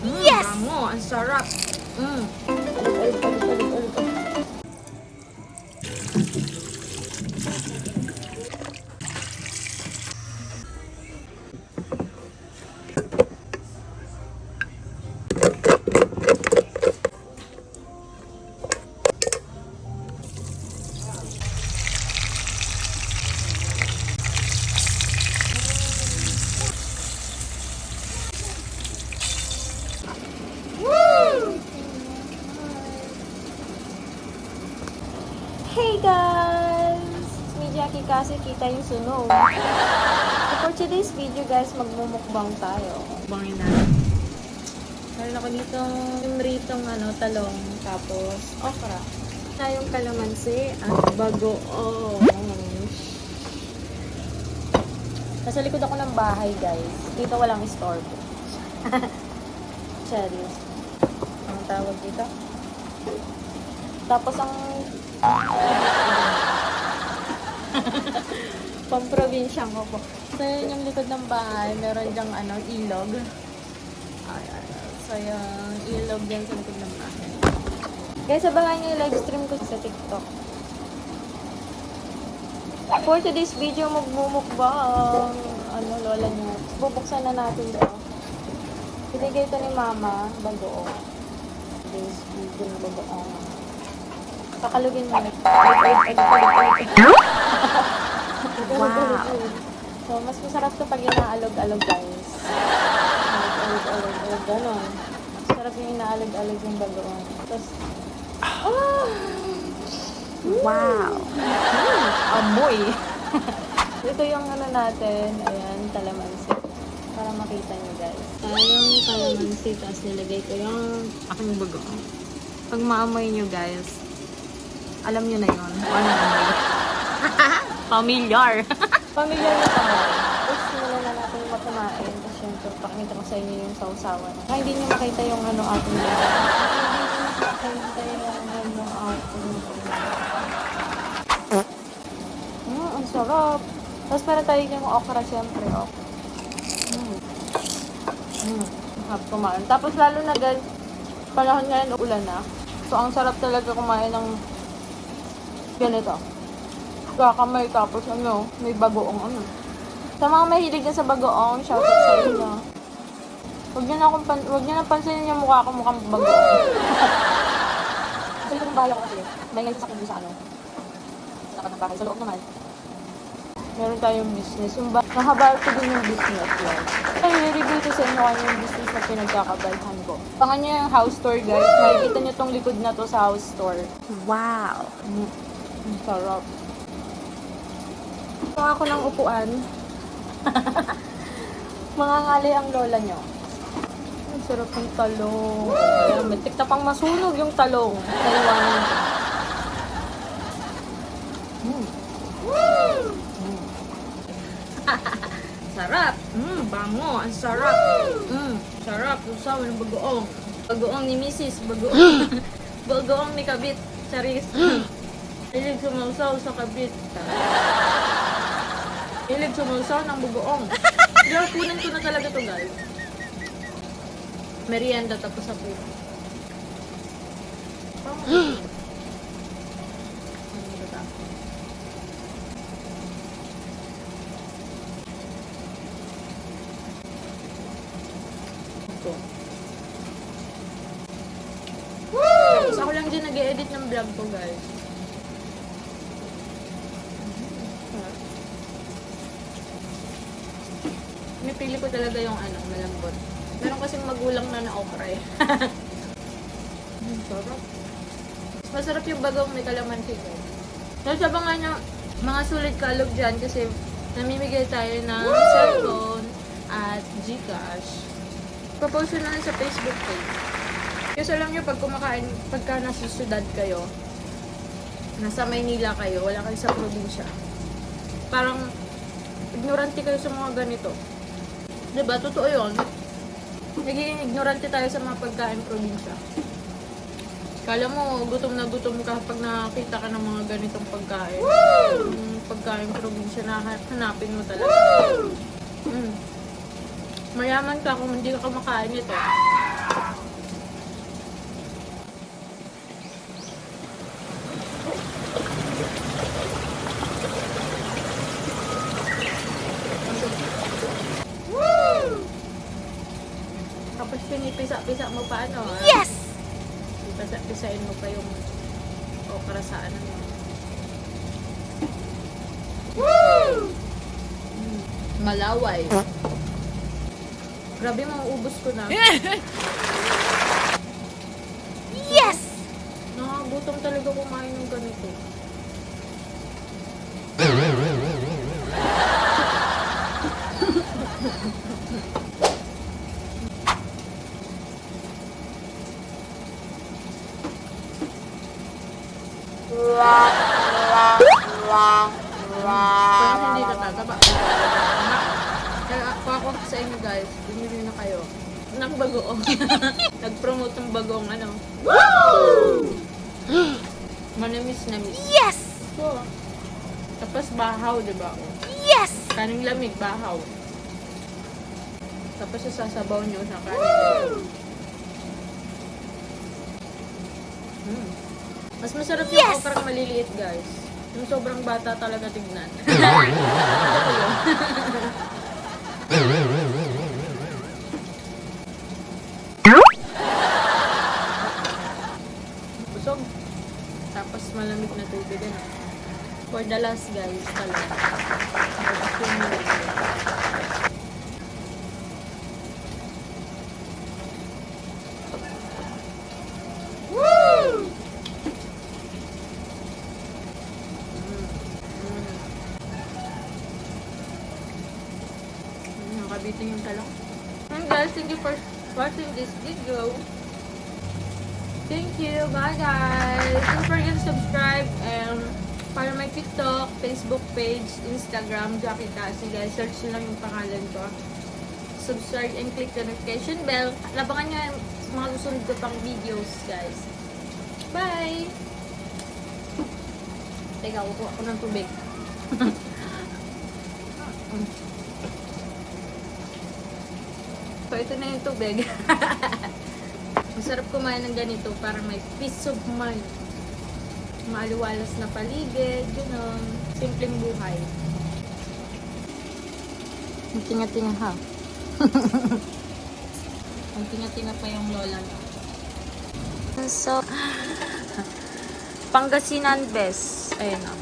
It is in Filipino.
Yes! Bango, ang sarap. Hey guys! It's me Jackie kasi kita yung sunog. So for today's video guys, magmumukbang tayo. Bangin na. Meron ako dito yung ritong talong, tapos okra. Tayong kalamansi at bagoong. Nasa likod ako ng bahay guys. Dito walang store. Cherries. Ang tawag dito. Tapos ang pamprobinsya ko po. So yun yung likod ng bahay. Meron dyang ilog. So yung ilog dyan sa likod ng bahay. Guys, abangan nyo yung live stream ko sa TikTok. For today's video, magmumukbang. Lola nyo. Bubuksan na natin daw. Binigay ito ni Mama, bagoong. Today's video na bagoong. Pakalugin mo. Wow! So, mas masarap ito pag inaalog-alog, guys. Alog, ganon. Masarap yung inaalog-alog yung bagoong. Tapos, wow! Amoy! Ito yung natin. Ayan, kalamansi. Para makita nyo, guys. Yung kalamansi, tapos nilagay ko yung aking bagoong. Pag maamoy nyo guys, alam nyo na yun. Ano amoy? Familiar. Pamilyar na kamay. Tapos simulan na natin kumain. Tapos syempre, pakita ko sa inyo yung sausawan. Kaya hindi nyo makita yung ating nila. Makita yung ating ang sarap. Tapos meron tayo yung okra, syempre. Harap kumain. Tapos lalo na guys, panahon ngayon ulan na. So ang sarap talaga kumain ng ganito. Kakamay tapos may bagoong Sa mga mahilig na sa bagoong, shoutout sa inyo. Huwag nyo na pansinin yung mukha ko mukhang bagoong. Kasi yung bahay ko kasi, may ngayon sasakyan doon sa sa lakad ng bahay. Sa loob naman. Meron tayong business. Nahabar ko din yung business guys. Ay, i-review ko sa inyo kanya yung business na pinagkakabalhan ko. Pangan nyo yung house tour guys. Makikita nyo tong likod na to sa house tour. Wow! Ang sarap. Ito ako ng upuan. Mangangali ang lola nyo. Ang sarap ng talong. Ayan, may tikta pang masunog yung talong. Taiwan. Sarap! Bango! Ang sarap! Sarap! Usaw ng bagoong. Bagoong ni Mrs. Bagoong. Bagoong ni Kabit. Charis. Hilig sumausaw sa Kabit. Hilig sumausaw ng bagoong. Kaya kunin ko na talaga to guys. Merienda tapos sa puno. Tapos ako lang din nag-edit ng vlog ko guys. Pinipili ko talaga yung malambot. Meron kasing magulang na okra eh. Sarap. Masarap yung bagong may kalamansi guys. Nasabangan nyo mga sulit kalog dyan kasi namimigay tayo ng cellphone at Gcash. Propose na lang sa Facebook page. Kasi alam nyo, pagka nasa syudad kayo, nasa Maynila kayo, wala kayo sa probinsya, parang ignorante kayo sa mga ganito. Diba? Totoo yun. Nagiging ignorante tayo sa mga pagkain probinsya. Kala mo, gutom na gutom ka pag nakakita ka ng mga ganitong pagkain. Pagkain probinsya na hanapin mo talaga. Mayaman ka kung hindi ka kumakain ito. Tapos pinipisa-pisa mo pa ano ah. Yes! Pipisa-pisain mo pa yung okra sa ano mo. Malaway. Grabe, mauubos ko na. Yes! Nakakagutom talaga kumain ng ganito. Kung hindi ka tataba. Kaya ako sa inyo guys, bumili na kayo ng bagoong. Nag-promote ng bagoong ano. Manamis-namis. Yes! So, tapos bahaw, di ba? Yes! Kaning lamig, bahaw. Tapos sasabaw nyo sa kanin. Mas masarap yung Yes! okrang maliliit, guys. Yung sobrang bata talaga tignan. Busog. Tapos malamig na tubig. Ano? For the last, guys, talaga. Tapos yung nakabitin yung talak. And guys, thank you for watching this video. Thank you. Bye guys. Don't forget to subscribe and para may TikTok, Facebook page, Instagram, Jackie Tassi guys. Search nyo lang yung pangalan ko. Subscribe and click the notification bell. Labangan nyo yung mga susunod ko pang videos guys. Bye! Teka, kukuha ko ng tubig. So, ito na yung tubig. Masarap kumain ng ganito para may peace of mind. Maaliwalas na paligid, gano'n. Simpleng buhay. Ang tinga-tinga ha. Ang tinga-tinga pa yung lola niya. So, Pangasinan best. Ayun o.